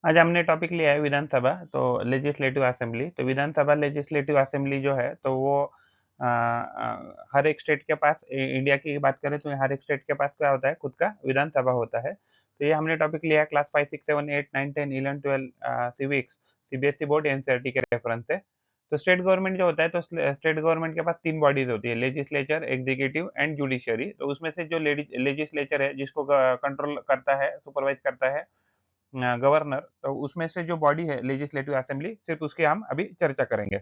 आज हमने टॉपिक लिया है विधानसभा, तो लेजिस्लेटिव असेंबली। तो विधानसभा लेजिस्लेटिव असेंबली जो है, तो वो हर एक स्टेट के पास इंडिया की बात करें तो हर एक स्टेट के पास क्या होता है, खुद का विधानसभा होता है। तो ये हमने टॉपिक लिया है class 5, 6, 7, 8, 9, 10, 11, 12 civics, CBSE board, NCERT के रेफरेंस से। तो स्टेट गवर्नमेंट जो होता है, तो स्टेट गवर्नमेंट के पास 3 बॉडीज़ होती है, लेजिस्लेचर, एग्जीक्यूटिव एंड जुडिशरी। तो उसमें से जो लेजिस्लेचर है, जिसको कंट्रोल करता है, सुपरवाइज़ करता है गवर्नर, तो उसमें से जो बॉडी है लेजिस्लेटिव असेंबली, सिर्फ उसकी हम अभी चर्चा करेंगे।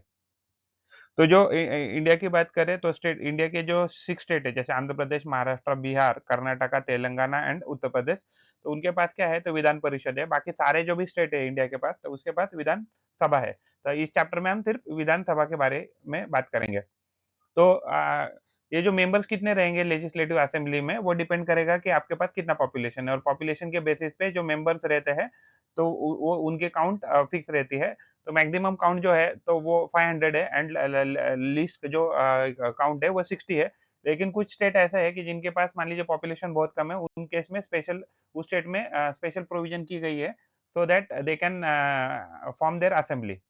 तो जो इंडिया की बात करें, तो स्टेट इंडिया के जो 6 स्टेट है, जैसे आंध्र प्रदेश, महाराष्ट्र, बिहार, कर्नाटका, तेलंगाना एंड उत्तर प्रदेश। तो उनके पास क्या है, तो विधान परिषद है। बाकी सारे जो भी स्टेट है इंडिया के पास, तो उसके पास विधान सभा है। तो इस चैप्टर में हम सिर्फ विधानसभा के बारे में बात करेंगे। तो ये जो मेंबर्स कितने रहेंगे लेजिस्लेटिव असेंबली में, वो डिपेंड करेगा कि आपके पास कितना पॉपुलेशन है, और पॉपुलेशन के बेसिस पे जो मेंबर्स रहते हैं, तो वो उनके काउंट फिक्स रहती है। तो मैक्सिमम काउंट जो है, तो वो 500 है, एंड लीस्ट जो काउंट है वो 60 है। लेकिन कुछ स्टेट ऐसा है कि जिनके पास मान लीजिए पॉपुलेशन बहुत कम है, उन केस में स्पेशल उस स्टेट में स्पेशल प्रोविजन की गई है, so that they can form their assembly.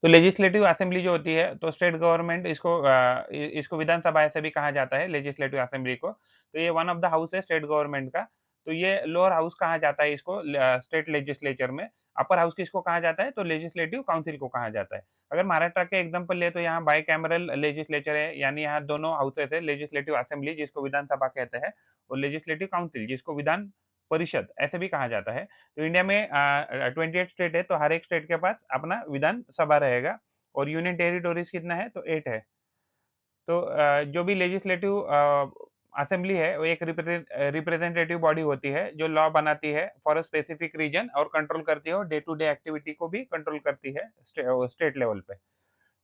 तो लेजिस्लेटिव असेंबली जो होती है, तो स्टेट गवर्नमेंट इसको विधानसभा ऐसे भी कहा जाता है, लेजिस्लेटिव असेंबली को। तो ये वन ऑफ द हाउस है स्टेट गवर्नमेंट का। तो ये लोअर हाउस कहा जाता है इसको स्टेट लेजिस्लेचर में। अपर हाउस किसको कहा जाता है, तो लेजिस्लेटिव काउंसिल को कहा जाता है। अगर महाराष्ट्र के एग्जांपल ले, तो यहाँ बाइकैमरल लेजिस्लेचर है, यानी यहाँ दोनों हाउसेस है, लेजिस्लेटिव असेंबली जिसको विधानसभा कहते हैं, और लेजिस्लेटिव काउंसिल जिसको विधान परिषद ऐसे भी कहा जाता है। तो इंडिया में 28 स्टेट है, तो हर एक स्टेट के पास अपना विधान सभा रहेगा, और यूनियन टेरिटोरीज कितना है, तो 8 है। तो जो भी लेजिस्लेटिव असेंबली है, वो एक रिप्रेजेंटेटिव बॉडी होती है, जो लॉ बनाती है फॉर अ स्पेसिफिक रीजन, और कंट्रोल करती है, और डे टू डे एक्टिविटी को भी कंट्रोल करती है स्टेट लेवल पे।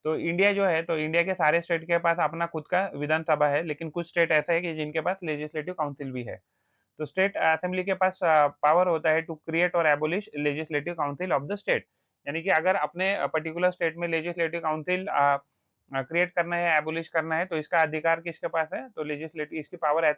तो इंडिया जो है, तो इंडिया के सारे स्टेट के पास अपना खुद का विधानसभा है, लेकिन कुछ स्टेट ऐसा है कि जिनके पास लेजिस्लेटिव काउंसिल भी है। तो स्टेट असेंबली के पास पावर होता है टू क्रिएट और abolish legislative council of the state. यानी कि अगर अपने पर्टिकुलर स्टेट में लेजिस्लेटिव काउंसिल क्रिएट करना है, एबॉलिश करना है, तो इसका अधिकार किसके पास है, तो लेजिस्लेटिव इसकी पावर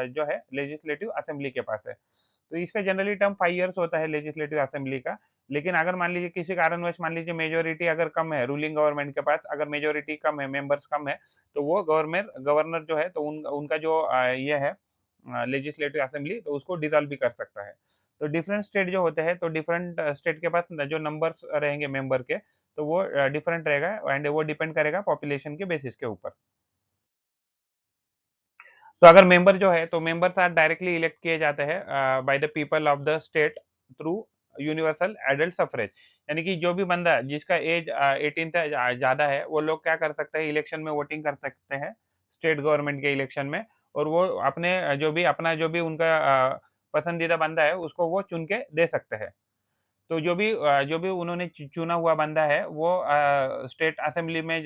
जो है लेजिस्लेटिव असेंबली के पास है। तो इसका जनरली टर्म 5 इयर्स होता है लेजिस्लेटिव असेंबली का। लेकिन अगर मान लीजिए किसी कारणवश मान लीजिए मेजॉरिटी अगर कम है, रूलिंग गवर्नमेंट के पास अगर मेजॉरिटी कम है, मेंबर्स कम है, तो वो गवर्नर जो है, तो उनका जो ये है लेजिस्लेटिव असेंबली, तो उसको डिसॉल्व भी कर सकता है। तो डिफरेंट स्टेट जो होते हैं, तो डिफरेंट स्टेट के पास जो नंबर्स रहेंगे मेंबर के, तो वो डिफरेंट रहेगा, एंड वो डिपेंड करेगा पॉपुलेशन के बेसिस के ऊपर। तो अगर मेंबर जो है, तो मेंबर्स आर डायरेक्टली इलेक्ट किए जाते हैं by the people of the state through universal adult suffrage. यानी कि जो भी बंदा जिसका एज 18 से ज्यादा है, वो लोग क्या कर सकते हैं, इलेक्शन में वोटिंग कर सकते हैं, स्टेट गवर्नमेंट के इलेक्शन में। और वो अपने जो भी उनका पसंदीदा बंदा है, उसको वो चुन के दे सकते हैं। तो जो भी उन्होंने चुना हुआ बंदा है, वो स्टेट असेंबली में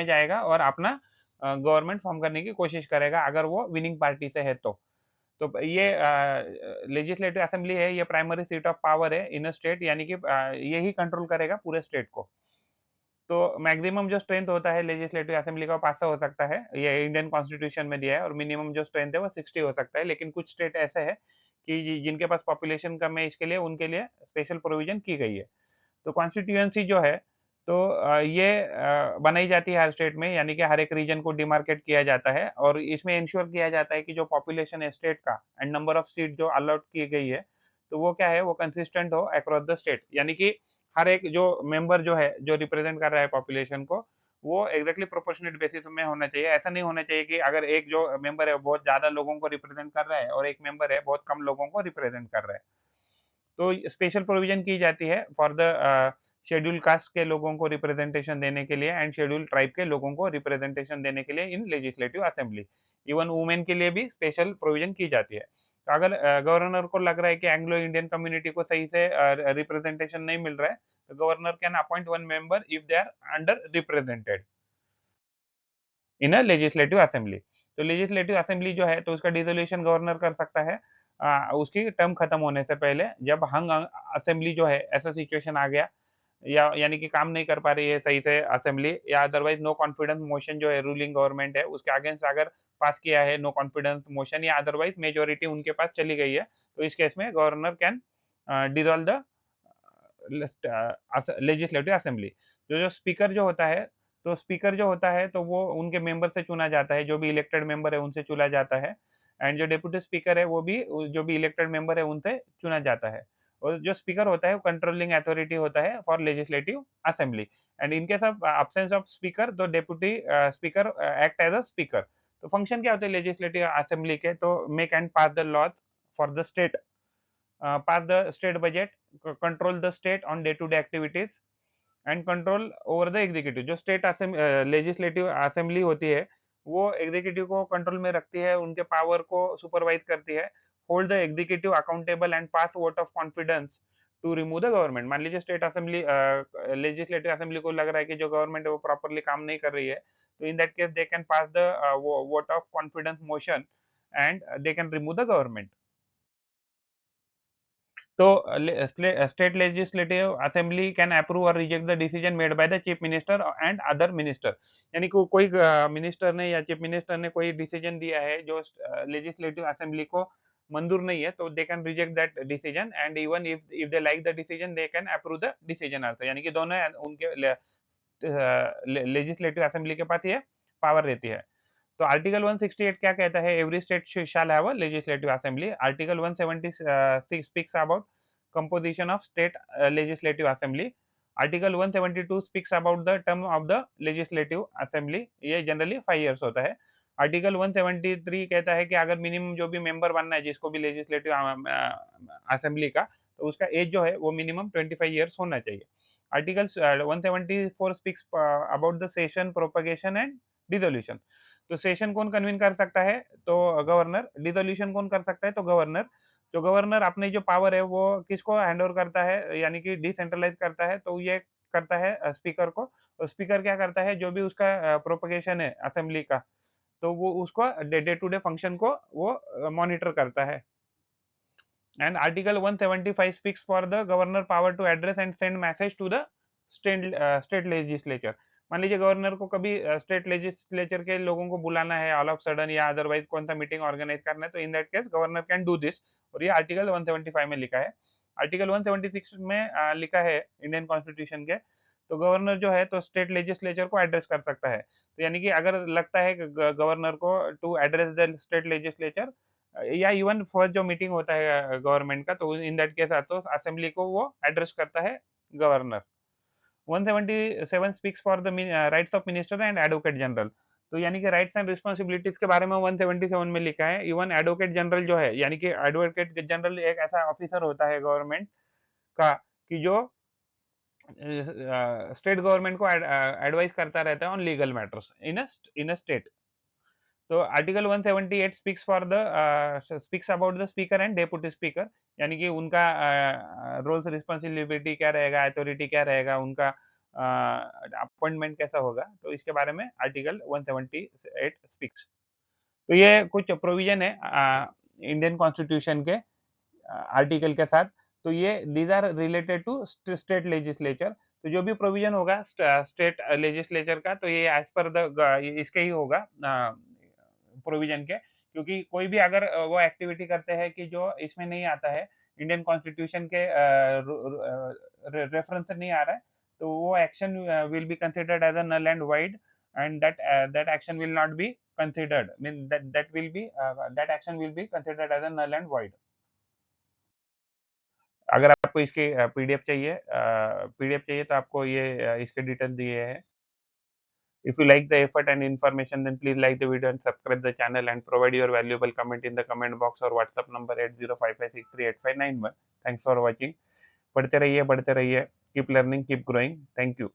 जाएगा, और अपना गवर्नमेंट फॉर्म करने की कोशिश करेगा, अगर वो विनिंग पार्टी से है तो। तो ये लेजिस्लेटिव असेंबली है, ये प्राइमरी सीट ऑफ पावर है इन अ स्टेट, यानी कि यही कंट्रोल करेगा पूरे स्टेट को। तो मैक्सिमम जो स्ट्रेंथ होता है लेजिस्लेटिव असेंबली का, वो 500 हो सकता है, ये इंडियन कॉन्स्टिट्यूशन में दिया है, और मिनिमम जो स्ट्रेंथ है वो 60 हो सकता है। लेकिन कुछ स्टेट ऐसे है कि जिनके पास पॉपुलेशन कम है, इसके लिए उनके लिए स्पेशल प्रोविजन की गई है। तो कॉन्स्टिट्यूएंसी जो है, तो ये बनाई जाती है हर स्टेट में, यानी कि हर एक रीजन को डिमार्केट किया जाता है, और इसमें इंश्योर किया जाता है कि जो पॉपुलेशन है स्टेट का, एंड नंबर ऑफ सीट जो अलॉट की गई है, तो वो क्या है, वो कंसिस्टेंट हो अक्रॉस द स्टेट। यानी कि हर एक जो मेंबर जो है, जो रिप्रेजेंट कर रहा है पॉपुलेशन को, वो एग्जैक्टली प्रोपोर्शनल बेसिस में होना चाहिए। ऐसा नहीं होना चाहिए कि अगर एक जो मेंबर है बहुत ज्यादा लोगों को रिप्रेजेंट कर रहा है, और एक मेंबर है बहुत कम लोगों को रिप्रेजेंट कर रहा है। तो स्पेशल प्रोविजन की जाती है फॉर द शेड्यूल कास्ट के लोगों को रिप्रेजेंटेशन देने के लिए, एंड शेड्यूल ट्राइब के लोगों को रिप्रेजेंटेशन देने के लिए in legislative assembly. Even women के लिए भी स्पेशल प्रोविजन की जाती है। तो अगर गवर्नर को लग रहा है कि एंग्लो इंडियन कम्युनिटी को सही से रिप्रेजेंटेशन नहीं मिल रहा है, तो governor can appoint one member if they are under represented in a legislative assembly. तो लेजिस्लेटिव असेंबली जो है, तो उसका डिसोल्यूशन गवर्नर कर सकता है उसकी टर्म खत्म होने से पहले। जब हंग असेंबली जो है, ऐसा सिचुएशन आ गया, या यानी कि काम नहीं कर पा रही है सही से असेंबली, या अदरवाइज नो कॉन्फिडेंस मोशन जो है रूलिंग गवर्नमेंट है उसके अगेंस्ट अगर पास किया है नो कॉन्फिडेंस मोशन या अदरवाइज मेजोरिटी उनके पास चली गई है, तो इस केस में governor can dissolve the legislative assembly. जो स्पीकर जो होता है, तो स्पीकर जो होता है तो वो उनके मेंबर से चुना जाता है, जो भी इलेक्टेड मेंबर है उनसे चुना जाता है। एंड जो डेप्यूटी स्पीकर है वो भी जो भी इलेक्टेड मेंबर है उनसे चुना जाता है। और जो स्पीकर होता है वो कंट्रोलिंग अथॉरिटी होता है for legislative assembly. And in case of absence of speaker, तो deputy speaker act as a speaker. तो फंक्शन क्या होते हैं लेजिस्लेटिव असेंबली के? तो make and pass the laws for the state, pass the state budget, control the state on day to day activities and control over the executive. जो state legislative assembly होती है वो executive को control में रखती है, उनके पावर को सुपरवाइज करती है। Hold the executive accountable and pass vote of confidence to remove the government. मान लीजिए स्टेट असेंबली लेजिस्लेटिव असेंबली को लग रहा है कि जो गवर्नमेंट है वो प्रॉपरली काम नहीं कर रही है, तो in that case they can pass the vote of confidence motion and they can remove the government. तो state legislative assembly can approve or reject the decision made by the chief minister and other minister. यानी कि कोई minister ने या chief minister ने कोई decision दिया है जो लेजिस्लेटिव असेंबली को मंजूर नहीं है, तो they can reject that decision and even if if they like the decision they can approve the decision also. यानी कि दोनों उनके लेजिस्लेटिव असेंबली के पास ये पावर रहती है। तो आर्टिकल 168 क्या कहता है? Every state shall have a legislative assembly. Article 176 speaks about composition of state legislative assembly. Article 172 speaks about the term of the legislative assembly, ये जनरली 5 इयर्स होता है। आर्टिकल 173 कहता है कि अगर मिनिमम जो भी मेंबर बनना है जिसको भी लेजिस्लेटिव असेंबली का, तो उसका एज जो है वो मिनिमम 25 इयर्स होना चाहिए। Article 174 speaks about the session propagation and dissolution. तो सेशन कौन कन्वीन कर सकता है? तो गवर्नर। डिसोल्यूशन कौन कर सकता है? तो गवर्नर। तो गवर्नर अपनी जो पावर है वो किसको हैंड ओवर करता है, यानी कि डिसेंट्रलाइज करता है, तो ये करता है स्पीकर को। और स्पीकर क्या करता है? जो भी उसका प्रोपगेशन है असेंबली का, तो वो उसको डे टू डे फंक्शन को वो मॉनिटर करता है। And article 175 speaks for the governor power to address and send message to the state legislature. मान लीजिए गवर्नर को कभी स्टेट लेजिस्लेचर के लोगों को बुलाना है ऑल ऑफ सडन, या अदरवाइज कौन सा मीटिंग ऑर्गेनाइज करना है, तो in that case governor can do this. और ये आर्टिकल 175 में लिखा है। आर्टिकल 176 में लिखा है इंडियन कॉन्स्टिट्यूशन के, तो गवर्नर जो है तो स्टेट लेजिस्लेचर को एड्रेस कर सकता है। तो यानी कि अगर लगता है गवर्नर को to address the state legislature, या इवन फर्स्ट जो मीटिंग होता है गवर्नमेंट का, तो इन दैट केस तो असेंबली को वो एड्रेस करता है governor. 177 speaks for the rights of minister and advocate general. तो यानी कि राइट्स एंड रिस्पांसिबिलिटीज के बारे में 177 में लिखा है। इवन एडवोकेट जनरल जो है, यानी कि एडवोकेट जनरल एक ऐसा ऑफिसर होता है गवर्नमेंट का कि जो स्टेट गवर्नमेंट को एडवाइस करता रहता है on legal matters in a state. तो article 178 speaks about the speaker and deputy speaker, यानी कि उनका रोल्स रिस्पॉन्सिबिलिटी क्या रहेगा, अथॉरिटी क्या रहेगा, उनका अपॉइंटमेंट कैसा होगा, तो इसके बारे में आर्टिकल 178 स्पीक्स। तो ये कुछ प्रोविजन है इंडियन कॉन्स्टिट्यूशन के आर्टिकल के साथ। तो ये these are related to state legislature. तो जो भी प्रोविजन होगा स्टेट लेजिस्लेचर का, तो ये एज पर द इसके ही होगा प्रोविजन के। क्योंकि कोई भी अगर वो एक्टिविटी करते हैं कि जो इसमें नहीं आता है, इंडियन कॉन्स्टिट्यूशन के रेफरेंस से नहीं आ रहा है, तो वो action will be considered as a null and void, and that action will not be considered, mean that action will be considered as a null and void. अगर आपको इसकी पीडीएफ चाहिए तो आपको ये इसके डिटेल्स दिए हैं। If you like the effort and information, then please like the video and subscribe the channel and provide your valuable comment in the comment box or WhatsApp number 8055638591। Thanks for watching. पढ़ते रहिए, बढ़ते रहिए। Keep learning, keep growing. Thank you.